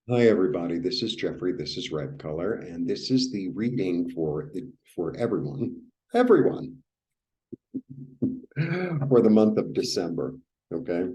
Hi, everybody. This is Jeffrey. This is Ripecolor, and this is the reading for everyone for the month of December. Okay,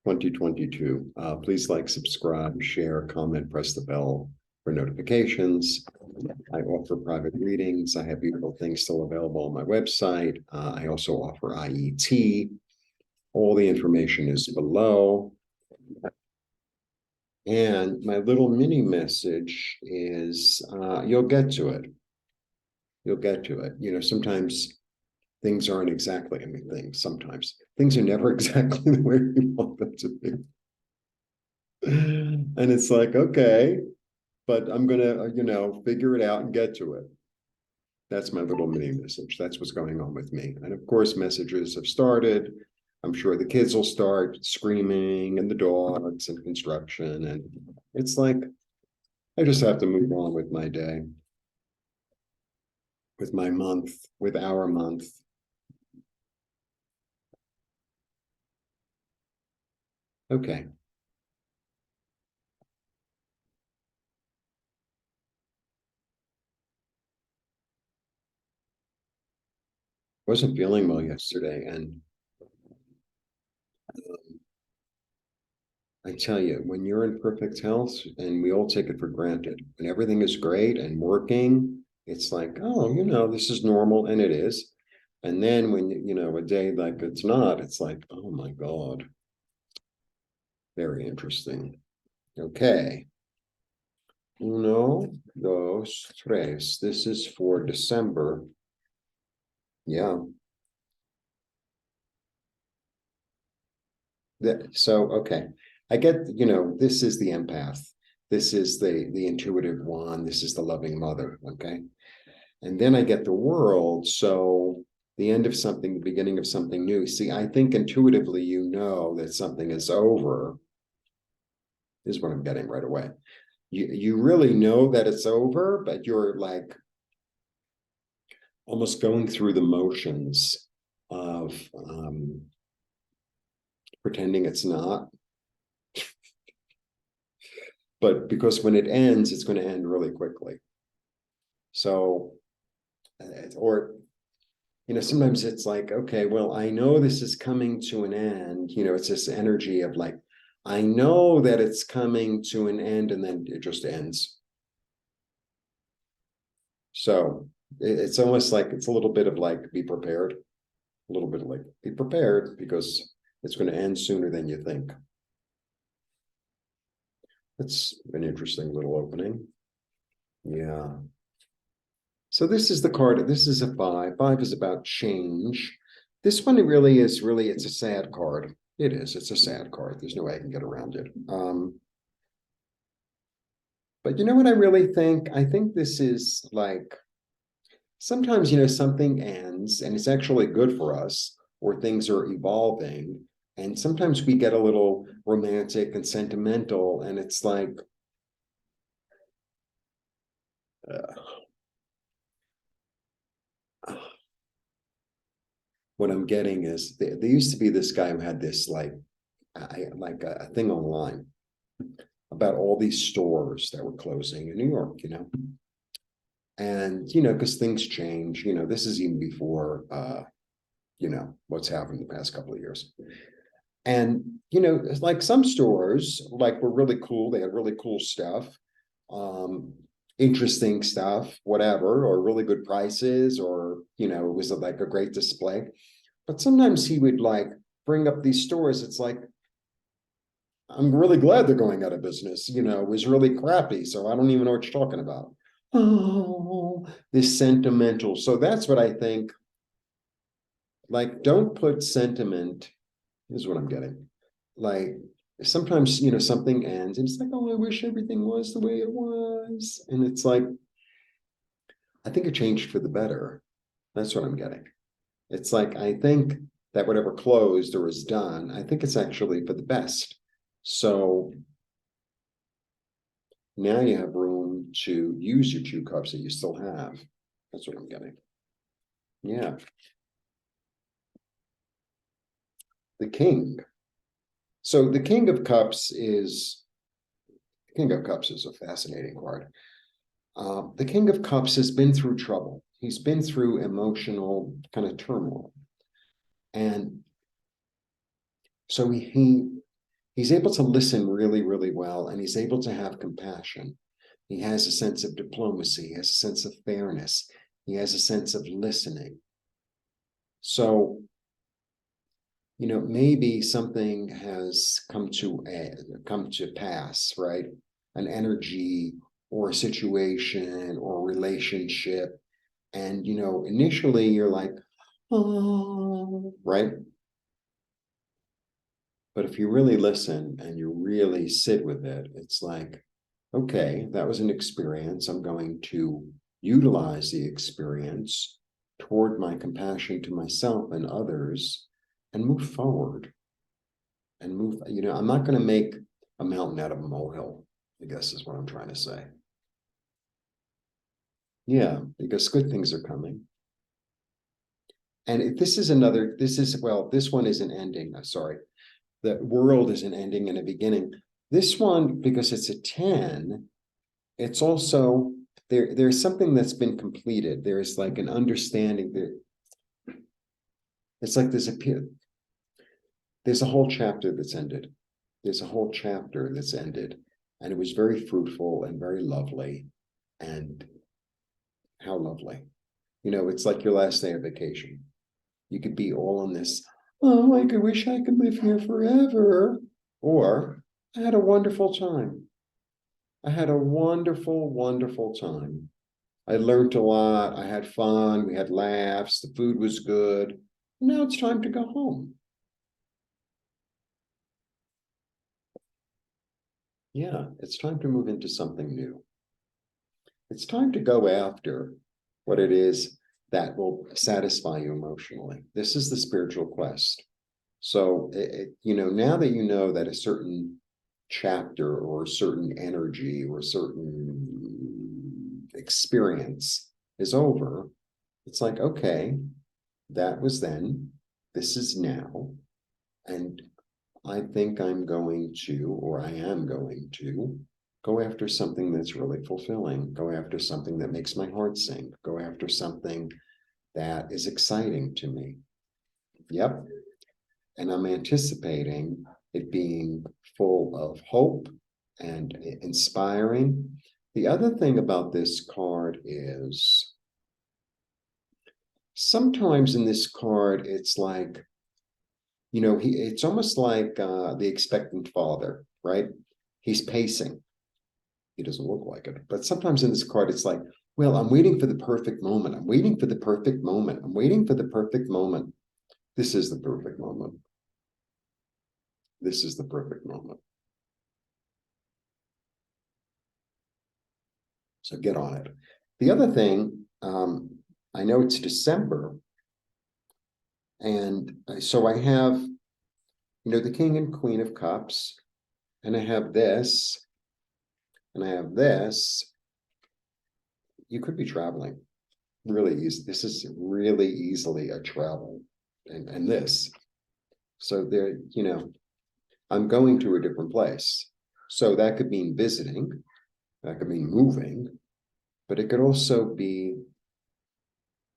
2022. Please like, subscribe, share, comment, press the bell for notifications. I offer private readings. I have beautiful things still available on my website. I also offer IET. All the information is below. And my little mini message is you'll get to it. You'll get to it. Sometimes things aren't exactly, sometimes things are never exactly the way you want them to be. And it's like, okay, but I'm going to, figure it out and get to it. That's my little mini message. That's what's going on with me. And of course, messages have started. I'm sure the kids will start screaming and the dogs and construction. And it's like, I just have to move on with my day, with my month, with our month. Okay. Wasn't feeling well yesterday. And I tell you, when you're in perfect health, and we all take it for granted, when everything is great and working, it's like, oh, this is normal, and it is. And then when, a day like it's not, it's like, oh my God, very interesting. Okay. Uno, dos, tres. This is for December. Yeah. So, okay. I get, this is the empath. This is the intuitive one. This is the loving mother. Okay. And then I get the world. So the end of something, the beginning of something new. See, I think intuitively, that something is over, is what I'm getting right away. You really know that it's over, but you're like almost going through the motions of pretending it's not. But because when it ends, it's going to end really quickly. So, or sometimes it's like, okay, well, I know this is coming to an end. It's this energy of like, I know that it's coming to an end, and then it just ends. So it's almost like it's a little bit of like, be prepared, a little bit of like, be prepared because it's going to end sooner than you think. That's an interesting little opening. Yeah. So this is the card. This is a 5. 5 is about change. This one really is it's a sad card. It is. It's a sad card. There's no way I can get around it. But you know what I really think? I think this is like sometimes, something ends and it's actually good for us, or things are evolving. And sometimes we get a little romantic and sentimental, and it's like, uh, what I'm getting is there used to be this guy who had this like a thing online about all these stores that were closing in New York, and because things change, this is even before what's happened the past couple of years. And like some stores like were really cool, they had really cool stuff, um interesting stuff, whatever, or really good prices, or it was like a great display. But sometimes he would like bring up these stores. It's like, I'm really glad they're going out of business. It was really crappy. So I don't even know what you're talking about. Oh, this sentimental. So that's what I think. Like, don't put sentiment, is what I'm getting. Like, sometimes, something ends and it's like, oh, I wish everything was the way it was. And it's like, I think it changed for the better. That's what I'm getting. It's like, I think that whatever closed or is done, I think it's actually for the best. So now you have room to use your 2 cups that you still have. That's what I'm getting. Yeah. The king. So the king of cups is King of Cups is a fascinating card. The King of Cups has been through trouble. He's been through emotional kind of turmoil. And so he's able to listen really, really well, and he's able to have compassion. He has a sense of diplomacy, he has a sense of fairness, he has a sense of listening. So, maybe something has come to pass, right? An energy or a situation or a relationship. And initially you're like, oh, right? But if you really listen and you really sit with it, it's like, okay, that was an experience. I'm going to utilize the experience toward my compassion to myself and others and move forward and move. I'm not going to make a mountain out of a molehill, I guess is what I'm trying to say. Yeah, because good things are coming. And this one is an ending. Sorry. The world is an ending and a beginning. This one, because it's a 10, it's also there's something that's been completed. There's like an understanding that it's like there's a whole chapter that's ended. There's a whole chapter that's ended. And it was very fruitful and very lovely. And how lovely. It's like your last day of vacation. You could be all on this, oh, I wish I could live here forever. Or I had a wonderful time. I had a wonderful, wonderful time. I learned a lot. I had fun. We had laughs. The food was good. Now it's time to go home. Yeah, it's time to move into something new. It's time to go after what it is that will satisfy you emotionally. This is the spiritual quest. So, now that you know that a certain chapter or a certain energy or a certain experience is over, it's like, okay, that was then, this is now. And I think I'm going to, or I am going to, go after something that's really fulfilling, go after something that makes my heart sing, go after something that is exciting to me. Yep. And I'm anticipating it being full of hope and inspiring. The other thing about this card is sometimes in this card, it's like, it's almost like the expectant father, right? He's pacing. He doesn't look like it. But sometimes in this card, it's like, well, I'm waiting for the perfect moment. I'm waiting for the perfect moment. I'm waiting for the perfect moment. This is the perfect moment. This is the perfect moment. So get on it. The other thing, I know it's December. And so I have, the King and Queen of Cups. And I have this. And I have this. You could be traveling really easy. This is really easily a travel. And this. So there, I'm going to a different place. So that could mean visiting. That could mean moving. But it could also be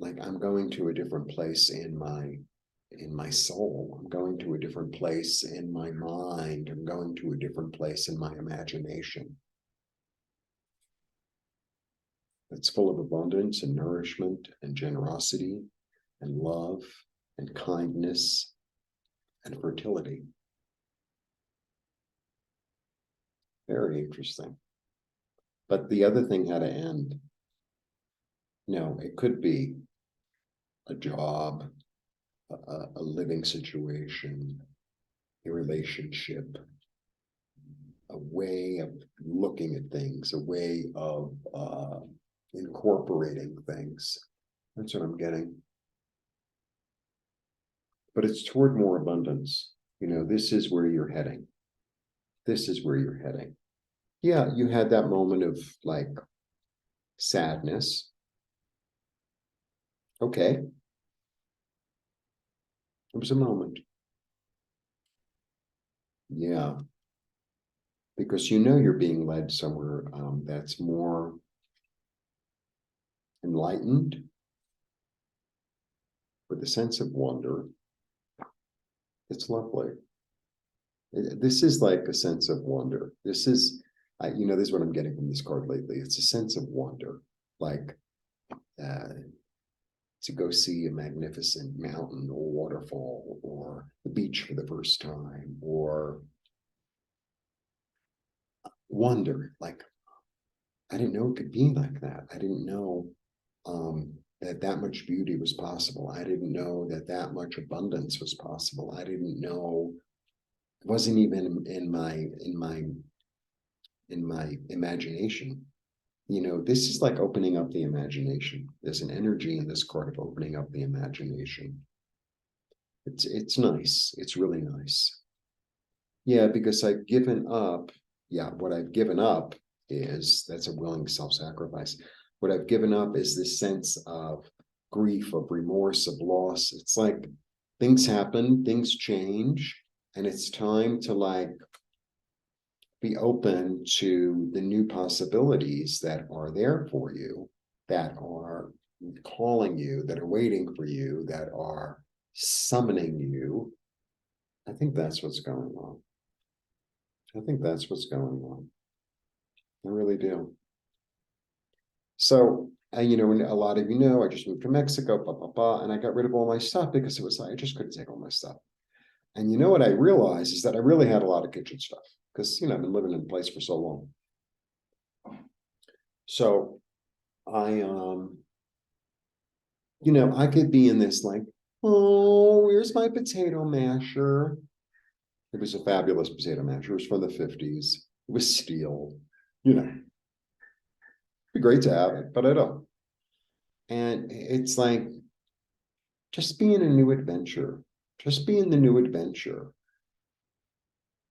like I'm going to a different place in my soul. I'm going to a different place in my mind. I'm going to a different place in my imagination. It's full of abundance and nourishment and generosity and love and kindness and fertility. Very interesting. But the other thing had to end. It could be a job, a living situation, a relationship, a way of looking at things, a way of incorporating things. That's what I'm getting. But it's toward more abundance. This is where you're heading. This is where you're heading. Yeah, you had that moment of like sadness. Okay. It was a moment. Yeah. because you know you're being led somewhere that's more enlightened, with a sense of wonder. It's lovely. This is like a sense of wonder. This is, this is what I'm getting from this card lately. It's a sense of wonder, like to go see a magnificent mountain or waterfall or the beach for the first time, or wonder, like, I didn't know it could be like that. I didn't know that much beauty was possible. I didn't know that much abundance was possible. I didn't know, it wasn't even in my imagination. This is like opening up the imagination. There's an energy in this card of opening up the imagination. It's nice. It's really nice. Yeah, because I've given up. Yeah, what I've given up is, that's a willing self-sacrifice. What I've given up is this sense of grief, of remorse, of loss. It's like things happen, things change, and it's time to like be open to the new possibilities that are there for you, that are calling you, that are waiting for you, that are summoning you. I think that's what's going on. I think that's what's going on. I really do. So, and a lot of I just moved to Mexico, blah, blah, blah, and I got rid of all my stuff because it was like, I just couldn't take all my stuff. And what I realized is that I really had a lot of kitchen stuff because, I've been living in a place for so long. So I, I could be in this like, oh, where's my potato masher? It was a fabulous potato masher. It was from the 50s. It was steel, it'd be great to have it, but I don't. And it's like, just be in a new adventure. Just be in the new adventure.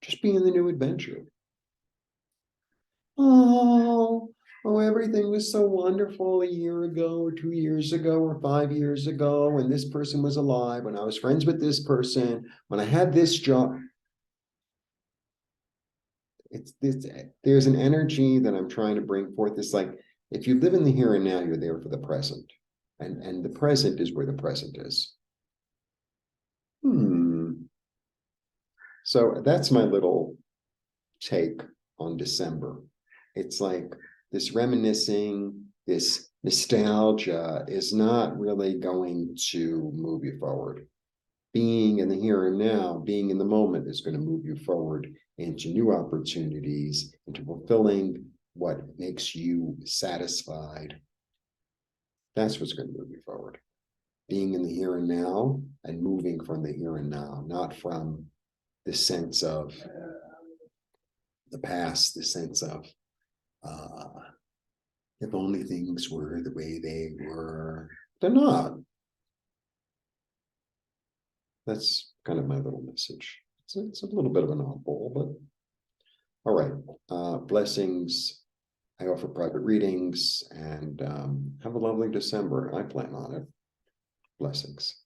Just be in the new adventure. Oh, everything was so wonderful a year ago or 2 years ago or 5 years ago when this person was alive, when I was friends with this person, when I had this job. There's an energy that I'm trying to bring forth. It's like, if you live in the here and now, you're there for the present. And the present is where the present is. So that's my little take on December. It's like this reminiscing, this nostalgia is not really going to move you forward. Being in the here and now, being in the moment is going to move you forward into new opportunities, into fulfilling what makes you satisfied. That's what's going to move you forward. Being in the here and now and moving from the here and now, not from the sense of the past, the sense of if only things were the way they were. They're not. That's kind of my little message. It's a little bit of an oddball, but all right. Blessings. I offer private readings, and have a lovely December. I plan on it. Blessings.